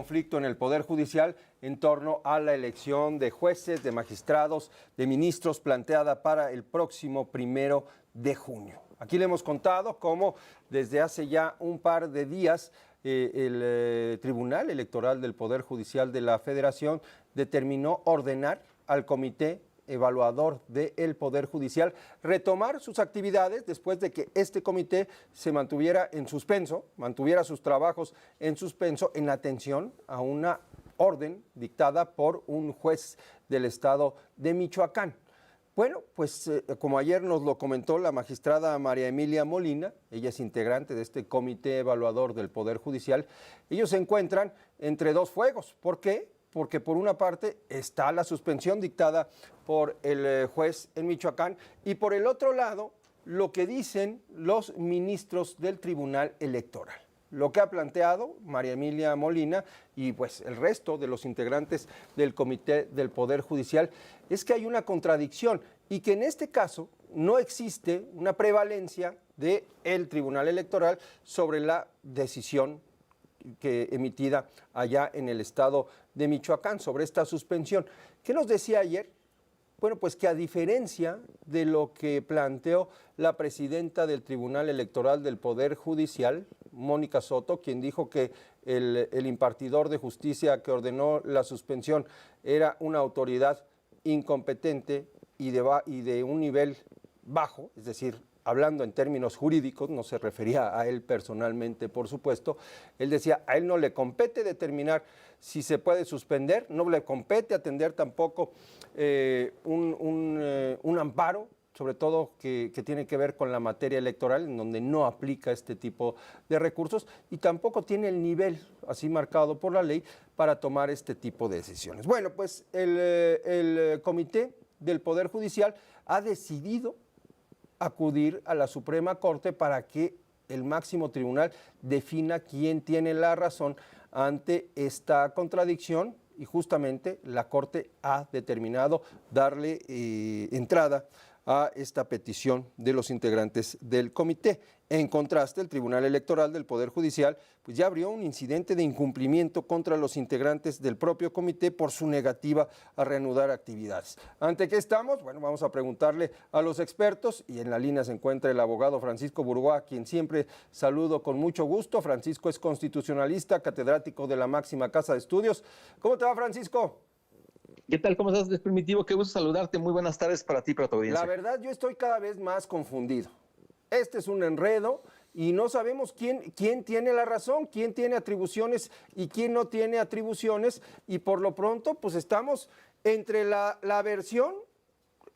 conflicto en el Poder Judicial en torno a la elección de jueces, de magistrados, de ministros planteada para el próximo 1 de junio. Aquí le hemos contado cómo desde hace ya un par de días el Tribunal Electoral del Poder Judicial de la Federación determinó ordenar al Comité Evaluador del Poder Judicial retomar sus actividades después de que este comité se mantuviera en suspenso, mantuviera sus trabajos en suspenso en atención a una orden dictada por un juez del estado de Michoacán. Bueno, pues como ayer nos lo comentó la magistrada María Emilia Molina, ella es integrante de este comité evaluador del Poder Judicial, ellos se encuentran entre dos fuegos. ¿Por qué? Porque por una parte está la suspensión dictada por el juez en Michoacán y por el otro lado lo que dicen los ministros del Tribunal Electoral. Lo que ha planteado María Emilia Molina y pues el resto de los integrantes del Comité del Poder Judicial es que hay una contradicción y que en este caso no existe una prevalencia del Tribunal Electoral sobre la decisión emitida allá en el estado de Michoacán sobre esta suspensión. ¿Qué nos decía ayer? Bueno, pues que a diferencia de lo que planteó la presidenta del Tribunal Electoral del Poder Judicial, Mónica Soto, quien dijo que el impartidor de justicia que ordenó la suspensión era una autoridad incompetente y de un nivel bajo, es decir, hablando en términos jurídicos, no se refería a él personalmente, por supuesto, él decía, a él no le compete determinar si se puede suspender, no le compete atender tampoco un amparo, sobre todo que tiene que ver con la materia electoral, en donde no aplica este tipo de recursos, y tampoco tiene el nivel así marcado por la ley para tomar este tipo de decisiones. Bueno, pues el Comité del Poder Judicial ha decidido acudir a la Suprema Corte para que el máximo tribunal defina quién tiene la razón ante esta contradicción y justamente la Corte ha determinado darle entrada a esta petición de los integrantes del comité. En contraste, el Tribunal Electoral del Poder Judicial pues ya abrió un incidente de incumplimiento contra los integrantes del propio comité por su negativa a reanudar actividades. ¿Ante qué estamos? Bueno, vamos a preguntarle a los expertos y en la línea se encuentra el abogado Francisco Burgoa, a quien siempre saludo con mucho gusto. Francisco es constitucionalista, catedrático de la máxima casa de estudios. ¿Cómo te va, Francisco? ¿Qué tal? ¿Cómo estás, Primitivo? Qué gusto saludarte. Muy buenas tardes para ti y para tu audiencia. La verdad, yo estoy cada vez más confundido. Este es un enredo y no sabemos quién tiene la razón, quién tiene atribuciones y quién no tiene atribuciones. Y por lo pronto, pues estamos entre la versión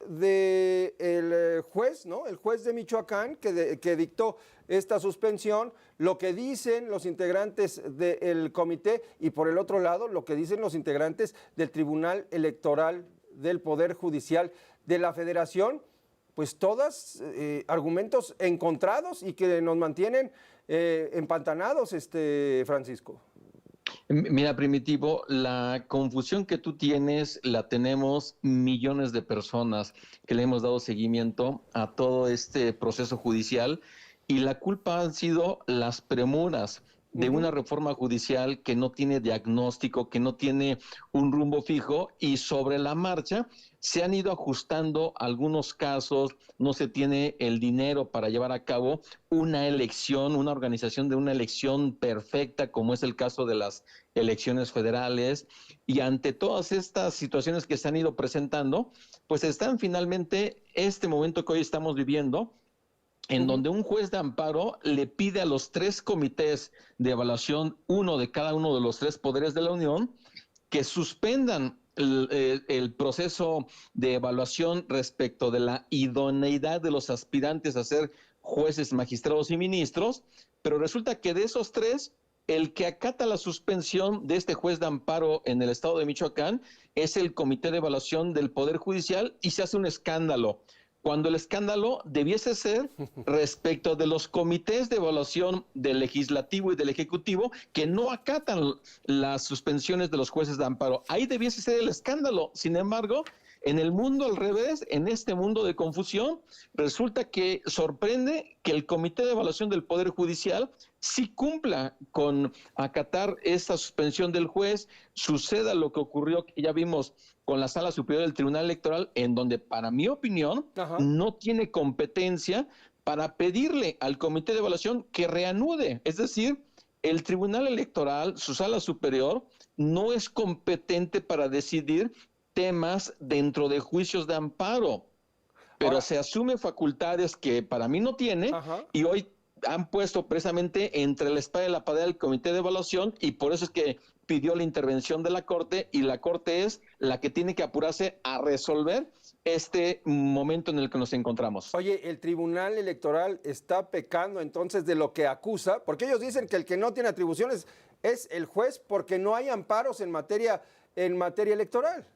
del juez, ¿no? El juez de Michoacán que dictó esta suspensión, lo que dicen los integrantes del comité y por el otro lado lo que dicen los integrantes del Tribunal Electoral del Poder Judicial de la Federación, pues todas argumentos encontrados y que nos mantienen empantanados, Francisco. Mira, Primitivo, la confusión que tú tienes la tenemos millones de personas que le hemos dado seguimiento a todo este proceso judicial y la culpa han sido las premuras de una reforma judicial que no tiene diagnóstico, que no tiene un rumbo fijo y sobre la marcha se han ido ajustando algunos casos, no se tiene el dinero para llevar a cabo una elección, una organización de una elección perfecta, como es el caso de las elecciones federales, y ante todas estas situaciones que se han ido presentando, pues están finalmente este momento que hoy estamos viviendo, en donde un juez de amparo le pide a los 3 comités de evaluación, uno de cada uno de los 3 poderes de la Unión, que suspendan el proceso de evaluación respecto de la idoneidad de los aspirantes a ser jueces, magistrados y ministros, pero resulta que de esos 3, el que acata la suspensión de este juez de amparo en el estado de Michoacán es el Comité de Evaluación del Poder Judicial y se hace un escándalo, cuando el escándalo debiese ser respecto de los comités de evaluación del Legislativo y del Ejecutivo que no acatan las suspensiones de los jueces de amparo. Ahí debiese ser el escándalo. Sin embargo, En el mundo al revés, en este mundo de confusión, resulta que sorprende que el Comité de Evaluación del Poder Judicial sí cumpla con acatar esta suspensión del juez, suceda lo que ocurrió, que ya vimos con la Sala Superior del Tribunal Electoral, en donde, para mi opinión, Ajá. no tiene competencia para pedirle al Comité de Evaluación que reanude. Es decir, el Tribunal Electoral, su Sala Superior, no es competente para decidir temas dentro de juicios de amparo, pero Ahora, se asume facultades que para mí no tiene, ajá. y hoy han puesto precisamente entre la espada y la pared del Comité de Evaluación, y por eso es que pidió la intervención de la Corte, y la Corte es la que tiene que apurarse a resolver este momento en el que nos encontramos. Oye, el Tribunal Electoral está pecando entonces de lo que acusa, porque ellos dicen que el que no tiene atribuciones es el juez porque no hay amparos en materia electoral.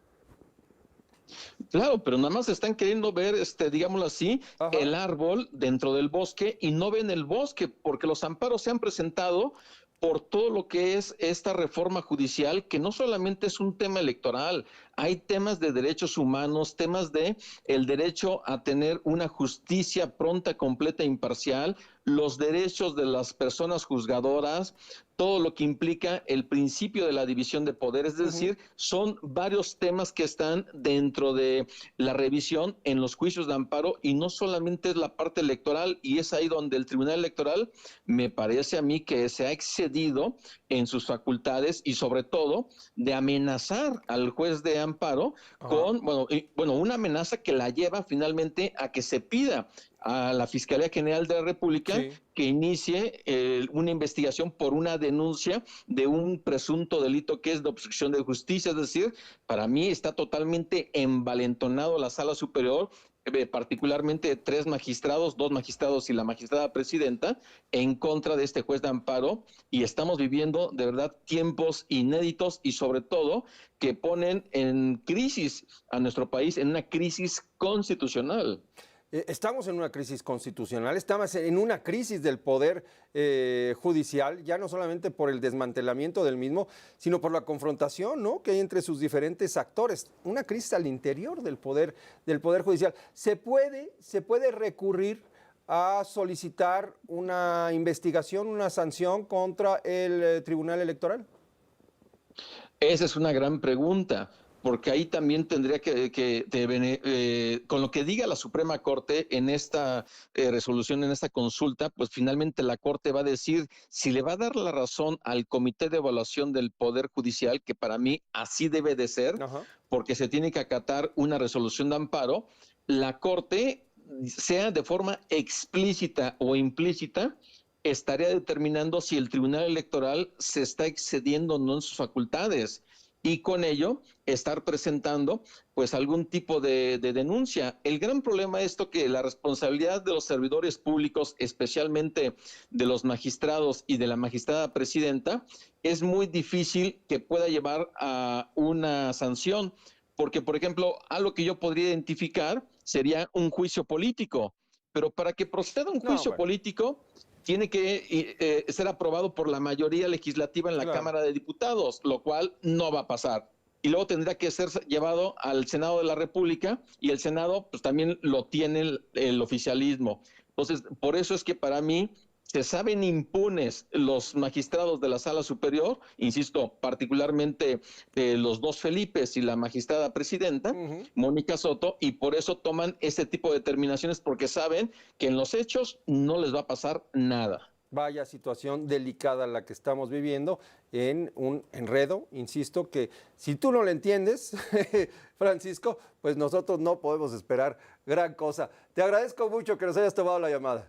Claro, pero nada más están queriendo ver, digámoslo así, Ajá. el árbol dentro del bosque y no ven el bosque, porque los amparos se han presentado por todo lo que es esta reforma judicial, que no solamente es un tema electoral, hay temas de derechos humanos, temas de el derecho a tener una justicia pronta, completa e imparcial, los derechos de las personas juzgadoras, todo lo que implica el principio de la división de poderes, es decir, son varios temas que están dentro de la revisión en los juicios de amparo, y no solamente es la parte electoral, y es ahí donde el Tribunal Electoral me parece a mí que se ha excedido en sus facultades, y sobre todo de amenazar al juez de amparo con, una amenaza que la lleva finalmente a que se pida a la Fiscalía General de la República Sí. que inicie una investigación por una denuncia de un presunto delito que es de obstrucción de justicia. Es decir, para mí está totalmente envalentonado la Sala Superior, particularmente 3 magistrados, 2 magistrados y la magistrada presidenta, en contra de este juez de amparo, y estamos viviendo de verdad tiempos inéditos, y sobre todo que ponen en crisis a nuestro país, en una crisis constitucional. Estamos en una crisis constitucional, estamos en una crisis del poder judicial, ya no solamente por el desmantelamiento del mismo, sino por la confrontación, ¿no?, que hay entre sus diferentes actores. Una crisis al interior del poder judicial. ¿Se puede recurrir a solicitar una investigación, una sanción contra el Tribunal Electoral? Esa es una gran pregunta, porque ahí también tendría con lo que diga la Suprema Corte en esta resolución, en esta consulta, pues finalmente la Corte va a decir si le va a dar la razón al Comité de Evaluación del Poder Judicial, que para mí así debe de ser, Ajá. porque se tiene que acatar una resolución de amparo. La Corte, sea de forma explícita o implícita, estaría determinando si el Tribunal Electoral se está excediendo o no en sus facultades, y con ello estar presentando pues algún tipo de denuncia. El gran problema es esto, que la responsabilidad de los servidores públicos, especialmente de los magistrados y de la magistrada presidenta, es muy difícil que pueda llevar a una sanción, porque, por ejemplo, algo que yo podría identificar sería un juicio político, pero para que proceda un No, juicio bueno, político tiene que ser aprobado por la mayoría legislativa en la claro. Cámara de Diputados, lo cual no va a pasar. Y luego tendrá que ser llevado al Senado de la República, y el Senado pues también lo tiene el oficialismo. Entonces, por eso es que para mí se saben impunes los magistrados de la Sala Superior, insisto, particularmente los 2 Felipes y la magistrada presidenta, Ujú. Mónica Soto, y por eso toman este tipo de determinaciones, porque saben que en los hechos no les va a pasar nada. Vaya situación delicada la que estamos viviendo, en un enredo, insisto, que si tú no lo entiendes, Francisco, pues nosotros no podemos esperar gran cosa. Te agradezco mucho que nos hayas tomado la llamada.